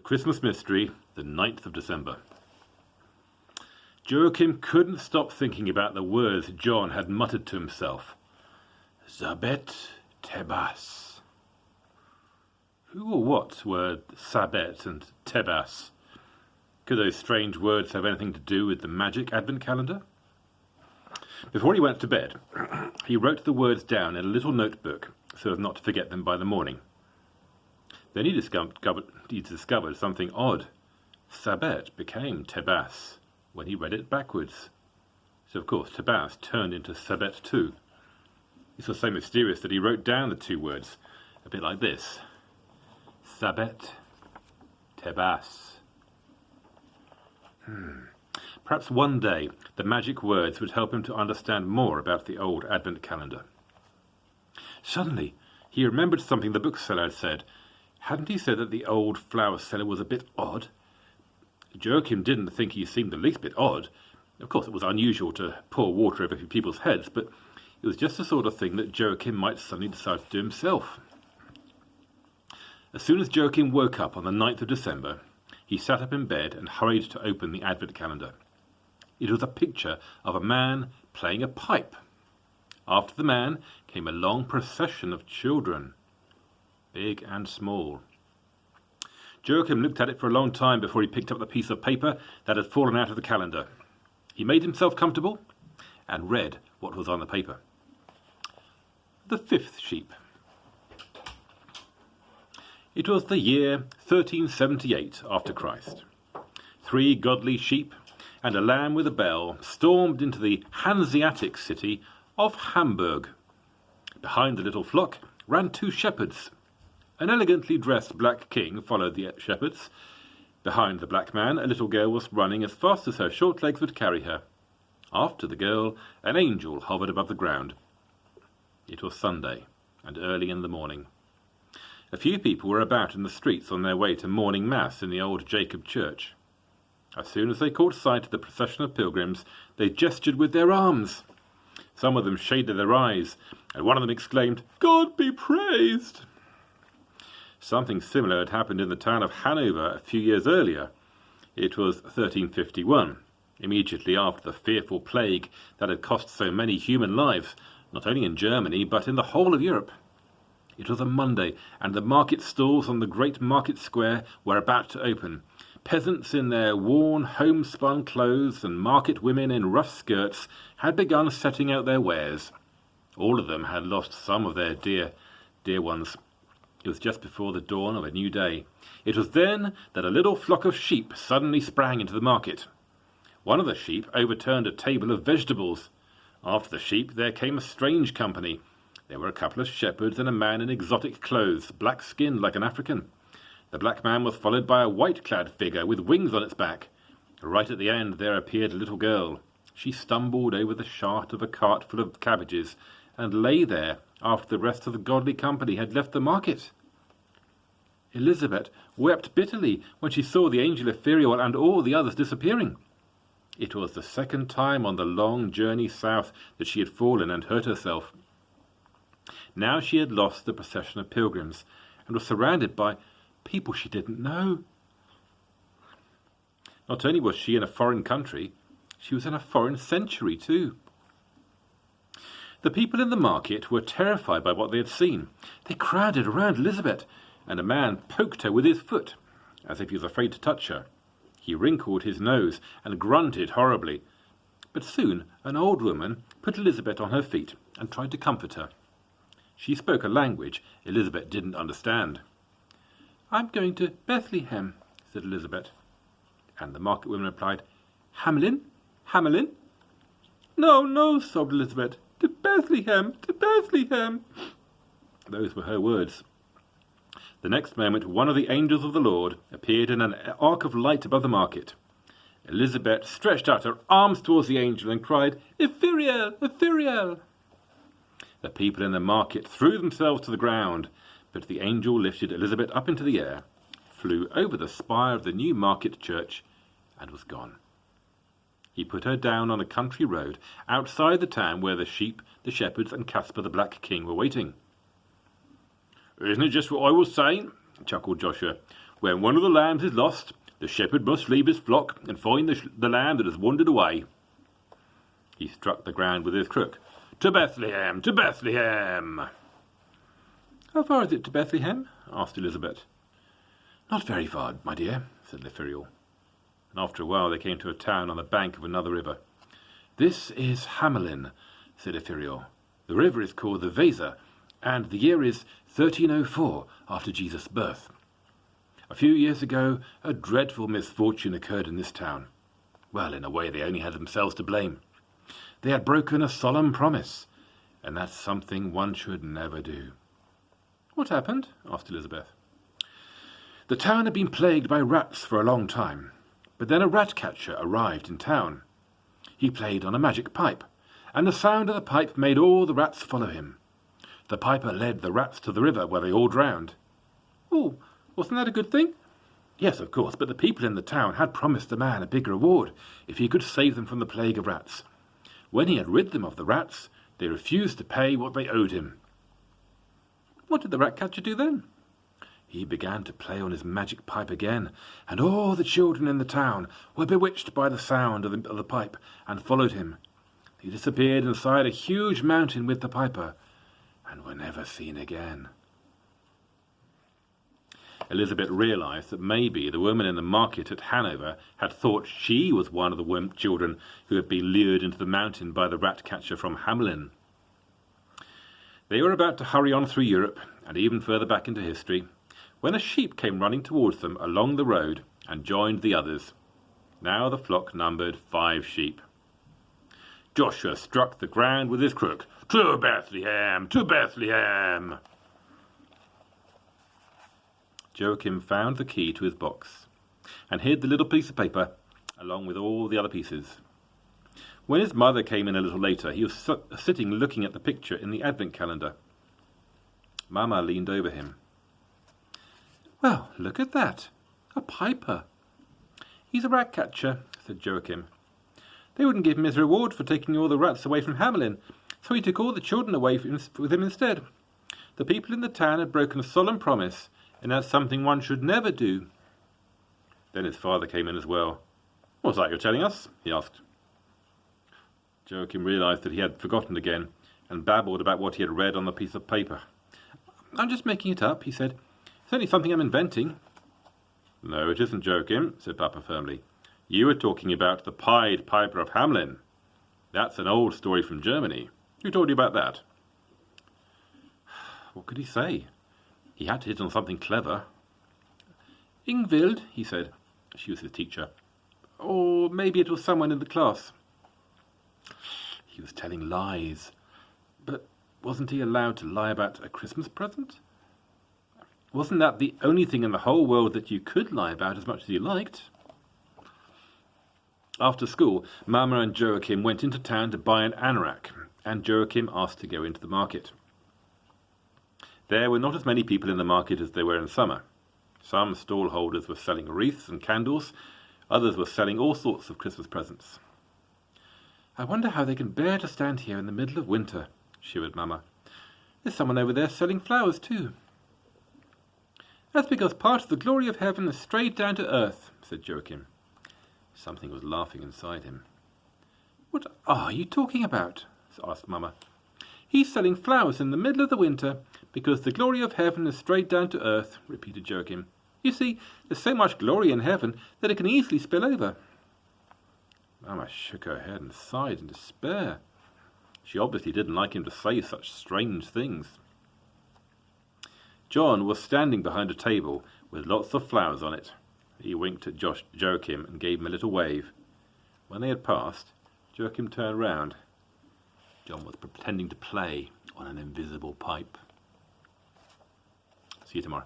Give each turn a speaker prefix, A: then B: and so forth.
A: Christmas Mystery, the 9th of December. Joachim couldn't stop thinking about the words John had muttered to himself. Zabet Tebas. Who or what were Sabet and Tebas? Could those strange words have anything to do with the magic advent calendar? Before he went to bed, he wrote the words down in a little notebook so as not to forget them by the morning. Then he discovered something odd. Sabet became Tebas when he read it backwards. So, of course, Tebas turned into Sabet too. This was so mysterious that he wrote down the two words, a bit like this. Sabet Tebas. Perhaps one day the magic words would help him to understand more about the old advent calendar. Suddenly, he remembered something the bookseller had said. Hadn't he said that the old flower seller was a bit odd? Joachim didn't think he seemed the least bit odd. Of course, it was unusual to pour water over people's heads, but it was just the sort of thing that Joachim might suddenly decide to do himself. As soon as Joachim woke up on the 9th of December, he sat up in bed and hurried to open the advent calendar. It was a picture of a man playing a pipe. After the man came a long procession of children, big and small. Joachim looked at it for a long time before he picked up the piece of paper that had fallen out of the calendar. He made himself comfortable and read what was on the paper. The fifth sheep. It was the year 1378 after Christ. 3 godly sheep and a lamb with a bell stormed into the Hanseatic city of Hamburg. Behind the little flock ran 2 shepherds. An elegantly dressed black king followed the shepherds. Behind the black man, a little girl was running as fast as her short legs would carry her. After the girl, an angel hovered above the ground. It was Sunday, and early in the morning. A few people were about in the streets on their way to morning mass in the old Jacob church. As soon as they caught sight of the procession of pilgrims, they gestured with their arms. Some of them shaded their eyes, and one of them exclaimed, "God be praised!" Something similar had happened in the town of Hanover a few years earlier. It was 1351, immediately after the fearful plague that had cost so many human lives, not only in Germany, but in the whole of Europe. It was a Monday, and the market stalls on the great market square were about to open. Peasants in their worn, homespun clothes and market women in rough skirts had begun setting out their wares. All of them had lost some of their dear ones. It was just before the dawn of a new day. It was then that a little flock of sheep suddenly sprang into the market. One of the sheep overturned a table of vegetables. After the sheep there came a strange company. There were a couple of shepherds and a man in exotic clothes, black-skinned like an African. The black man was followed by a white-clad figure with wings on its back. Right at the end there appeared a little girl. She stumbled over the shaft of a cart full of cabbages and lay there after the rest of the godly company had left the market. Elizabeth wept bitterly when she saw the angel Ephoriel and all the others disappearing. It was the second time on the long journey south that she had fallen and hurt herself. Now she had lost the procession of pilgrims and was surrounded by people she didn't know. Not only was she in a foreign country, she was in a foreign century too. The people in the market were terrified by what they had seen. They crowded around Elizabeth, and a man poked her with his foot, as if he was afraid to touch her. He wrinkled his nose and grunted horribly. But soon an old woman put Elizabeth on her feet and tried to comfort her. She spoke a language Elizabeth didn't understand. "I'm going to Bethlehem," said Elizabeth. And the market woman replied, "Hamelin? Hamelin?" "No, no," sobbed Elizabeth. "To Bethlehem, to Bethlehem." Those were her words. The next moment one of the angels of the Lord appeared in an arc of light above the market. Elizabeth stretched out her arms towards the angel and cried, "Ephoriel, Ephoriel!" The people in the market threw themselves to the ground, but the angel lifted Elizabeth up into the air, flew over the spire of the new market church, and was gone. He put her down on a country road outside the town where the sheep, the shepherds, and Caspar the Black King were waiting. "Isn't it just what I was saying?" chuckled Joshua. When one of the lambs is lost, the shepherd must leave his flock and find the lamb that has wandered away. He struck the ground with his crook. To Bethlehem! To Bethlehem! How far is it to Bethlehem? Asked Elizabeth. Not very far, my dear, said Ithuriel. And after a while they came to a town on the bank of another river. This is Hamelin, said Ithuriel. The river is called the Weser, and the year is 1304 after Jesus' birth. A few years ago, a dreadful misfortune occurred in this town. Well, in a way, they only had themselves to blame. They had broken a solemn promise, and that's something one should never do. What happened? Asked Elizabeth. The town had been plagued by rats for a long time, but then a rat catcher arrived in town. He played on a magic pipe, and the sound of the pipe made all the rats follow him. The piper led the rats to the river, where they all drowned. Oh, wasn't that a good thing? Yes, of course, but the people in the town had promised the man a big reward if he could save them from the plague of rats. When he had rid them of the rats, they refused to pay what they owed him. What did the rat catcher do then? He began to play on his magic pipe again, and all the children in the town were bewitched by the sound of the pipe and followed him. He disappeared inside a huge mountain with the piper, and were never seen again. Elizabeth realized that maybe the woman in the market at Hanover had thought she was one of the children who had been lured into the mountain by the rat catcher from Hamelin. They were about to hurry on through Europe and even further back into history when a sheep came running towards them along the road and joined the others. Now the flock numbered 5 sheep. Joshua struck the ground with his crook. To Bethlehem! To Bethlehem! Joachim found the key to his box and hid the little piece of paper along with all the other pieces. When his mother came in a little later, he was sitting looking at the picture in the advent calendar. Mama leaned over him. Well, look at that. A piper. He's a rat catcher, said Joachim. They wouldn't give him his reward for taking all the rats away from Hamelin, so he took all the children away with him instead. The people in the town had broken a solemn promise, and that's something one should never do. Then his father came in as well. What's that you're telling us? He asked. Joachim realized that he had forgotten again, and babbled about what he had read on the piece of paper. I'm just making it up, he said. It's only something I'm inventing. No, it isn't, Joachim, said Papa firmly. You were talking about the Pied Piper of Hamelin. That's an old story from Germany. Who told you about that? What could he say? He had to hit on something clever. Ingvild, he said. She was his teacher. Or maybe it was someone in the class. He was telling lies. But wasn't he allowed to lie about a Christmas present? Wasn't that the only thing in the whole world that you could lie about as much as you liked? After school, Mama and Joachim went into town to buy an anorak, and Joachim asked to go into the market. There were not as many people in the market as there were in summer. Some stall holders were selling wreaths and candles, others were selling all sorts of Christmas presents. I wonder how they can bear to stand here in the middle of winter, shivered Mama. There's someone over there selling flowers too. That's because part of the glory of heaven has strayed down to earth, said Joachim. Something was laughing inside him. What are you talking about? Asked Mama. He's selling flowers in the middle of the winter because the glory of heaven has strayed down to earth, repeated Joachim. You see, there's so much glory in heaven that it can easily spill over. Mama shook her head and sighed in despair. She obviously didn't like him to say such strange things. John was standing behind a table with lots of flowers on it. He winked at Joachim and gave him a little wave. When they had passed, Joachim turned round. John was pretending to play on an invisible pipe. See you tomorrow.